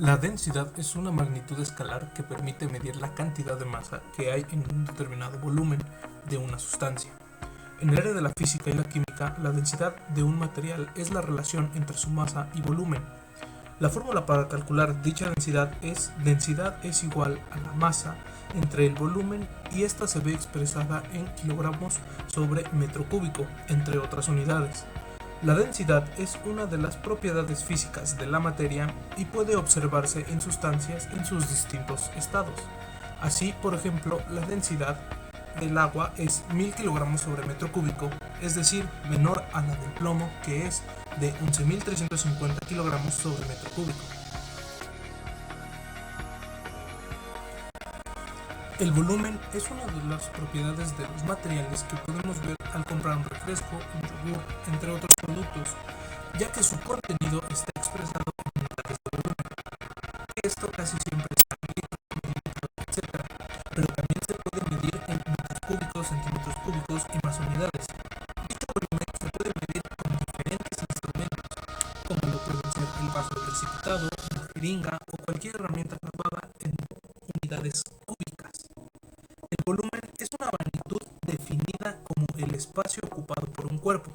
La densidad es una magnitud escalar que permite medir la cantidad de masa que hay en un determinado volumen de una sustancia. En el área de la física y la química, la densidad de un material es la relación entre su masa y volumen. La fórmula para calcular dicha densidad es igual a la masa entre el volumen y esta se ve expresada en kilogramos sobre metro cúbico, entre otras unidades. La densidad es una de las propiedades físicas de la materia y puede observarse en sustancias en sus distintos estados. Así, por ejemplo, la densidad del agua es 1000 kilogramos sobre metro cúbico, es decir, menor a la del plomo, que es de 11.350 kilogramos sobre metro cúbico. El volumen es una de las propiedades de los materiales que podemos ver al comprar un refresco, un yogur, entre otros productos, ya que su contenido está expresado en unidades de volumen. Esto casi siempre está en litros, mililitros, etc., pero también se puede medir en metros cúbicos, centímetros cúbicos y más unidades. Dicho volumen se puede medir con diferentes instrumentos, como lo pueden ser el vaso precipitado, una jeringa o cualquier herramienta graduada en unidades cúbicas. El volumen es una magnitud definida como el espacio ocupado por un cuerpo.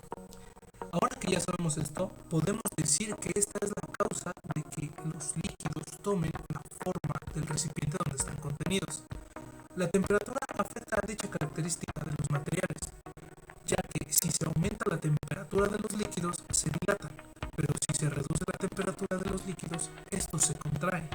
Ahora que ya sabemos esto, podemos decir que esta es la causa de que los líquidos tomen la forma del recipiente donde están contenidos. La temperatura afecta a dicha característica de los materiales, ya que si se aumenta la temperatura de los líquidos, se dilatan, pero si se reduce la temperatura de los líquidos, estos se contraen.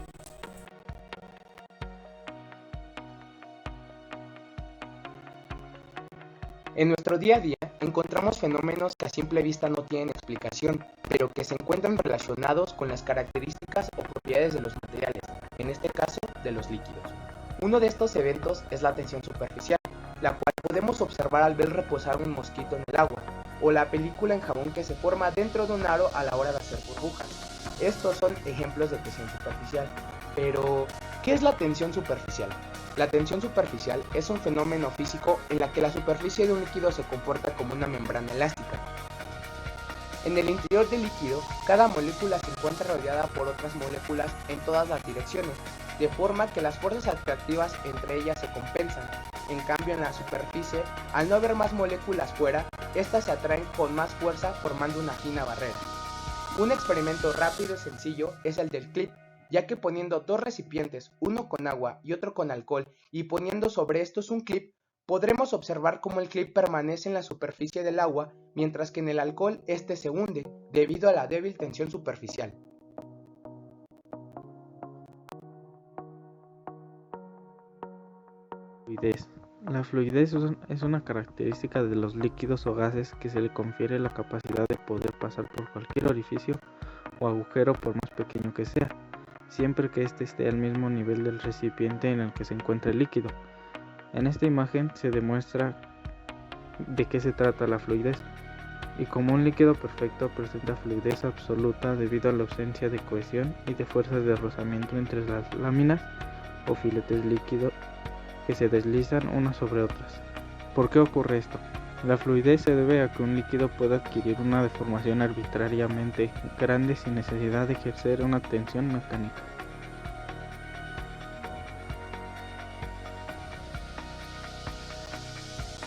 En nuestro día a día encontramos fenómenos que a simple vista no tienen explicación, pero que se encuentran relacionados con las características o propiedades de los materiales, en este caso de los líquidos. Uno de estos eventos es la tensión superficial, la cual podemos observar al ver reposar un mosquito en el agua, o la película en jabón que se forma dentro de un aro a la hora de hacer burbujas. Estos son ejemplos de tensión superficial. Pero, ¿qué es la tensión superficial? La tensión superficial es un fenómeno físico en la que la superficie de un líquido se comporta como una membrana elástica. En el interior del líquido, cada molécula se encuentra rodeada por otras moléculas en todas las direcciones, de forma que las fuerzas atractivas entre ellas se compensan. En cambio, en la superficie, al no haber más moléculas fuera, estas se atraen con más fuerza formando una fina barrera. Un experimento rápido y sencillo es el del clip, ya que poniendo dos recipientes, uno con agua y otro con alcohol, y poniendo sobre estos un clip, podremos observar cómo el clip permanece en la superficie del agua, mientras que en el alcohol este se hunde, debido a la débil tensión superficial. Fluidez. La fluidez es una característica de los líquidos o gases que se le confiere la capacidad de poder pasar por cualquier orificio o agujero por más pequeño que sea, siempre que éste esté al mismo nivel del recipiente en el que se encuentra el líquido. En esta imagen se demuestra de qué se trata la fluidez, y como un líquido perfecto presenta fluidez absoluta debido a la ausencia de cohesión y de fuerzas de rozamiento entre las láminas o filetes líquidos que se deslizan unas sobre otras. ¿Por qué ocurre esto? La fluidez se debe a que un líquido puede adquirir una deformación arbitrariamente grande sin necesidad de ejercer una tensión mecánica.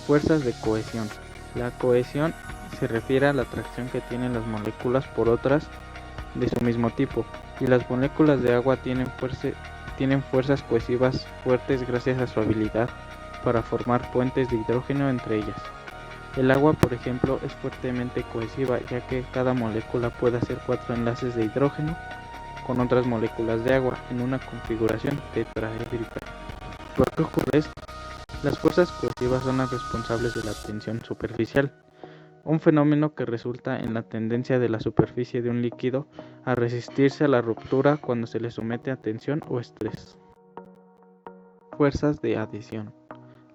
Fuerzas de cohesión. La cohesión se refiere a la atracción que tienen las moléculas por otras de su mismo tipo, y las moléculas de agua tienen fuerzas cohesivas fuertes gracias a su habilidad para formar puentes de hidrógeno entre ellas. El agua, por ejemplo, es fuertemente cohesiva, ya que cada molécula puede hacer 4 enlaces de hidrógeno con otras moléculas de agua en una configuración tetraédrica. ¿Por qué ocurre esto? Las fuerzas cohesivas son las responsables de la tensión superficial, un fenómeno que resulta en la tendencia de la superficie de un líquido a resistirse a la ruptura cuando se le somete a tensión o estrés. Fuerzas de adhesión.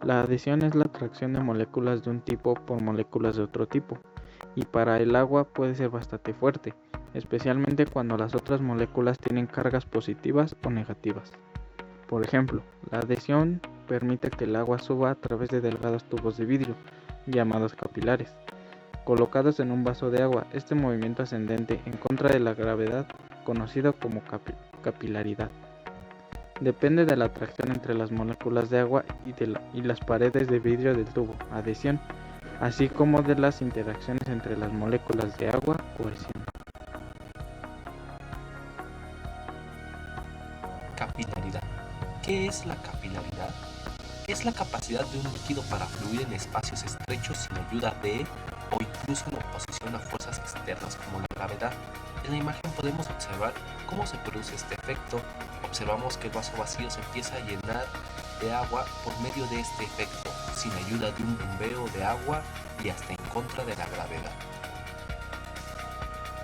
La adhesión es la atracción de moléculas de un tipo por moléculas de otro tipo, y para el agua puede ser bastante fuerte, especialmente cuando las otras moléculas tienen cargas positivas o negativas. Por ejemplo, la adhesión permite que el agua suba a través de delgados tubos de vidrio, llamados capilares, colocados en un vaso de agua. Este movimiento ascendente en contra de la gravedad, conocido como capilaridad. Depende de la atracción entre las moléculas de agua y las paredes de vidrio del tubo, adhesión, así como de las interacciones entre las moléculas de agua, cohesión. Capilaridad. ¿Qué es la capilaridad? Es la capacidad de un líquido para fluir en espacios estrechos sin ayuda de o incluso en oposición a fuerzas externas como la gravedad. En la imagen podemos observar cómo se produce este efecto. Observamos que el vaso vacío se empieza a llenar de agua por medio de este efecto, sin ayuda de un bombeo de agua y hasta en contra de la gravedad.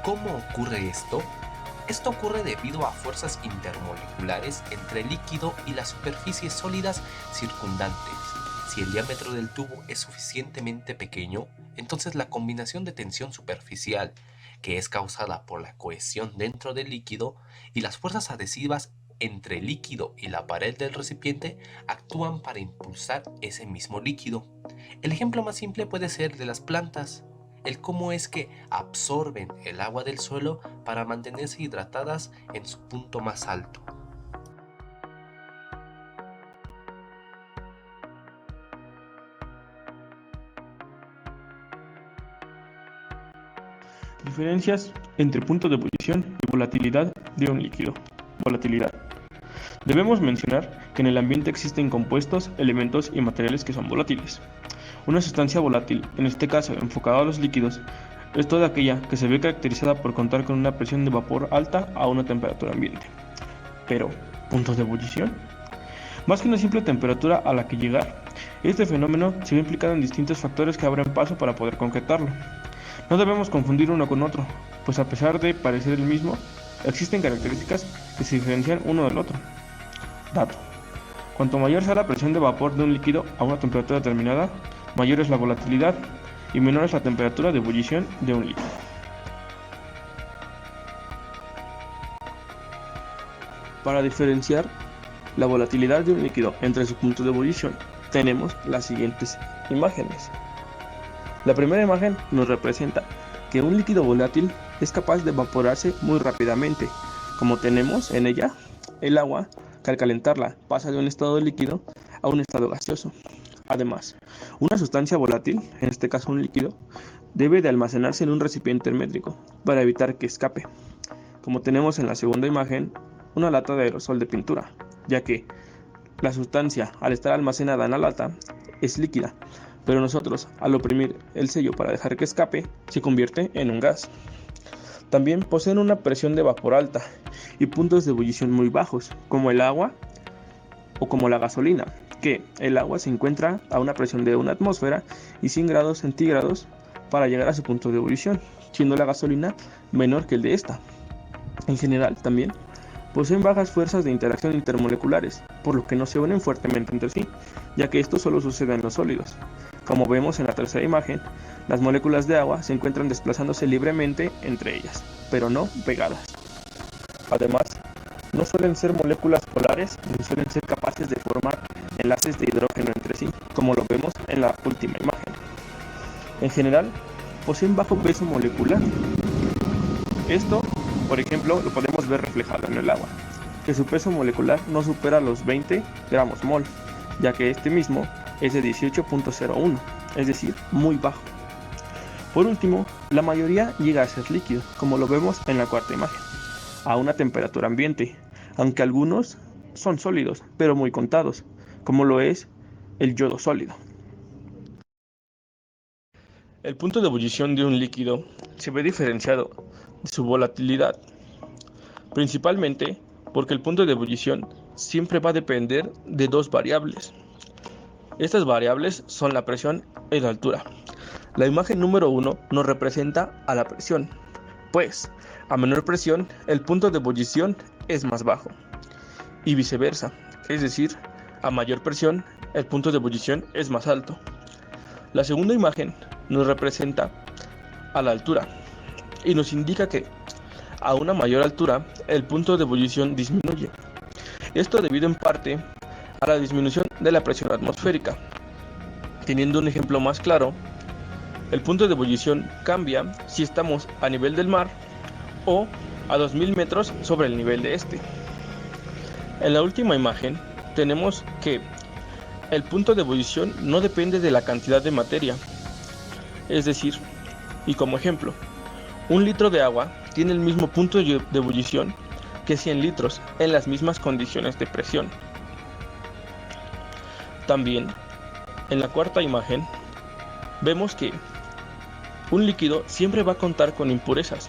¿Cómo ocurre esto? Esto ocurre debido a fuerzas intermoleculares entre el líquido y las superficies sólidas circundantes. Si el diámetro del tubo es suficientemente pequeño, entonces la combinación de tensión superficial, que es causada por la cohesión dentro del líquido, y las fuerzas adhesivas entre el líquido y la pared del recipiente actúan para impulsar ese mismo líquido. El ejemplo más simple puede ser el de las plantas, el cómo es que absorben el agua del suelo para mantenerse hidratadas en su punto más alto. Diferencias entre punto de ebullición y volatilidad de un líquido. Volatilidad. Debemos mencionar que en el ambiente existen compuestos, elementos y materiales que son volátiles. Una sustancia volátil, en este caso enfocada a los líquidos, es toda aquella que se ve caracterizada por contar con una presión de vapor alta a una temperatura ambiente. Pero, ¿puntos de ebullición? Más que una simple temperatura a la que llegar, este fenómeno se ve implicado en distintos factores que abren paso para poder concretarlo. No debemos confundir uno con otro, pues a pesar de parecer el mismo, existen características que se diferencian uno del otro. Dato: cuanto mayor sea la presión de vapor de un líquido a una temperatura determinada, mayor es la volatilidad y menor es la temperatura de ebullición de un líquido. Para diferenciar la volatilidad de un líquido entre sus puntos de ebullición, tenemos las siguientes imágenes. La primera imagen nos representa que un líquido volátil es capaz de evaporarse muy rápidamente, como tenemos en ella el agua, que al calentarla pasa de un estado líquido a un estado gaseoso. Además, una sustancia volátil, en este caso un líquido, debe de almacenarse en un recipiente hermético para evitar que escape, como tenemos en la segunda imagen, una lata de aerosol de pintura, ya que la sustancia, al estar almacenada en la lata, es líquida, pero nosotros, al oprimir el sello para dejar que escape, se convierte en un gas. También poseen una presión de vapor alta y puntos de ebullición muy bajos, como el agua o como la gasolina, que el agua se encuentra a una presión de una atmósfera y 100 grados centígrados para llegar a su punto de ebullición, siendo la gasolina menor que el de esta. En general, también poseen bajas fuerzas de interacción intermoleculares, por lo que no se unen fuertemente entre sí, ya que esto solo sucede en los sólidos. Como vemos en la tercera imagen, las moléculas de agua se encuentran desplazándose libremente entre ellas, pero no pegadas. Además, no suelen ser moléculas polares ni suelen ser capaces de formar enlaces de hidrógeno entre sí, como lo vemos en la última imagen. En general, poseen bajo peso molecular. Esto, por ejemplo, lo podemos ver reflejado en el agua, que su peso molecular no supera los 20 gramos mol, ya que este mismo es de 18.01, es decir, muy bajo. Por último, la mayoría llega a ser líquido, como lo vemos en la cuarta imagen, a una temperatura ambiente, aunque algunos son sólidos, pero muy contados, como lo es el yodo sólido. El punto de ebullición de un líquido se ve diferenciado de su volatilidad, principalmente porque el punto de ebullición siempre va a depender de dos variables. Estas variables son la presión y la altura. La imagen número 1 nos representa a la presión, pues a menor presión el punto de ebullición es más bajo, y viceversa, es decir, a mayor presión el punto de ebullición es más alto. La segunda imagen nos representa a la altura, y nos indica que a una mayor altura el punto de ebullición disminuye. Esto debido en parte a la disminución de la presión atmosférica. Teniendo un ejemplo más claro, el punto de ebullición cambia si estamos a nivel del mar o a 2000 metros sobre el nivel de este. En la última imagen tenemos que el punto de ebullición no depende de la cantidad de materia. Es decir, y como ejemplo, 1 litro de agua tiene el mismo punto de ebullición que 100 litros en las mismas condiciones de presión. También, en la cuarta imagen, vemos que un líquido siempre va a contar con impurezas.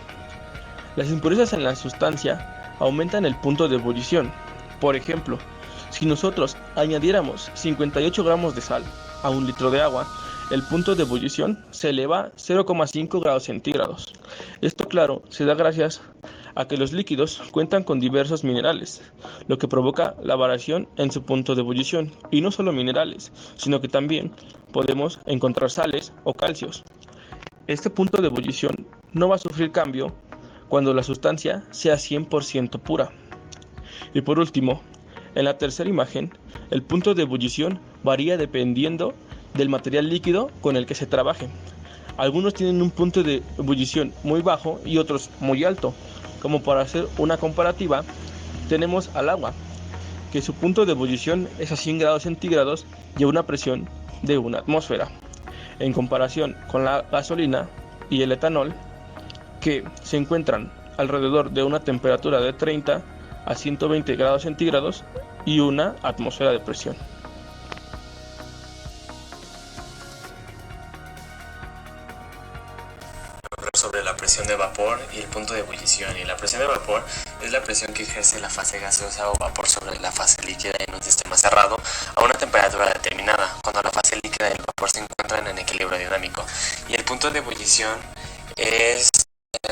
Las impurezas en la sustancia aumentan el punto de ebullición. Por ejemplo, si nosotros añadiéramos 58 gramos de sal a 1 litro de agua, el punto de ebullición se eleva 0,5 grados centígrados. Esto, claro, se da gracias a que los líquidos cuentan con diversos minerales, lo que provoca la variación en su punto de ebullición. Y no solo minerales, sino que también podemos encontrar sales o calcios. Este punto de ebullición no va a sufrir cambio cuando la sustancia sea 100% pura. Y por último, en la tercera imagen, el punto de ebullición varía dependiendo del material líquido con el que se trabaje. Algunos tienen un punto de ebullición muy bajo y otros muy alto. Como para hacer una comparativa, tenemos al agua, que su punto de ebullición es a 100 grados centígrados y a una presión de 1 atmósfera. En comparación con la gasolina y el etanol, que se encuentran alrededor de una temperatura de 30 a 120 grados centígrados y 1 atmósfera de presión. Sobre la presión de vapor y el punto de ebullición. Y la presión de vapor es la presión que ejerce la fase gaseosa o vapor sobre la fase líquida en un sistema cerrado a una temperatura determinada, cuando la fase líquida y el vapor se encuentran en equilibrio dinámico. Y el punto de ebullición es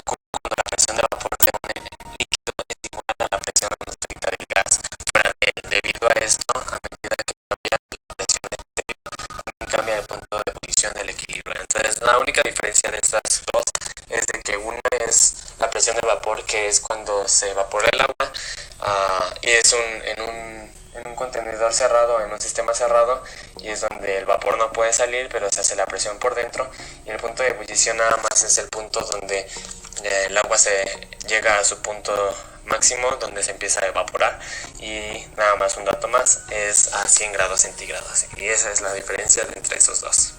cuando la presión de vapor de un líquido es igual a la presión atmosférica del gas fuera de él. Debido a esto, a medida que cambia la presión del líquido, también cambia el punto de ebullición del equilibrio. Entonces, la única diferencia de estas dos es de que una es la presión de vapor, que es cuando se evapora el agua y es en un contenedor cerrado, en un sistema cerrado, y es donde el vapor no puede salir, pero se hace la presión por dentro. Y el punto de ebullición nada más es el punto donde el agua se llega a su punto máximo, donde se empieza a evaporar. Y nada más, un dato más, es a 100 grados centígrados, y esa es la diferencia entre esos dos.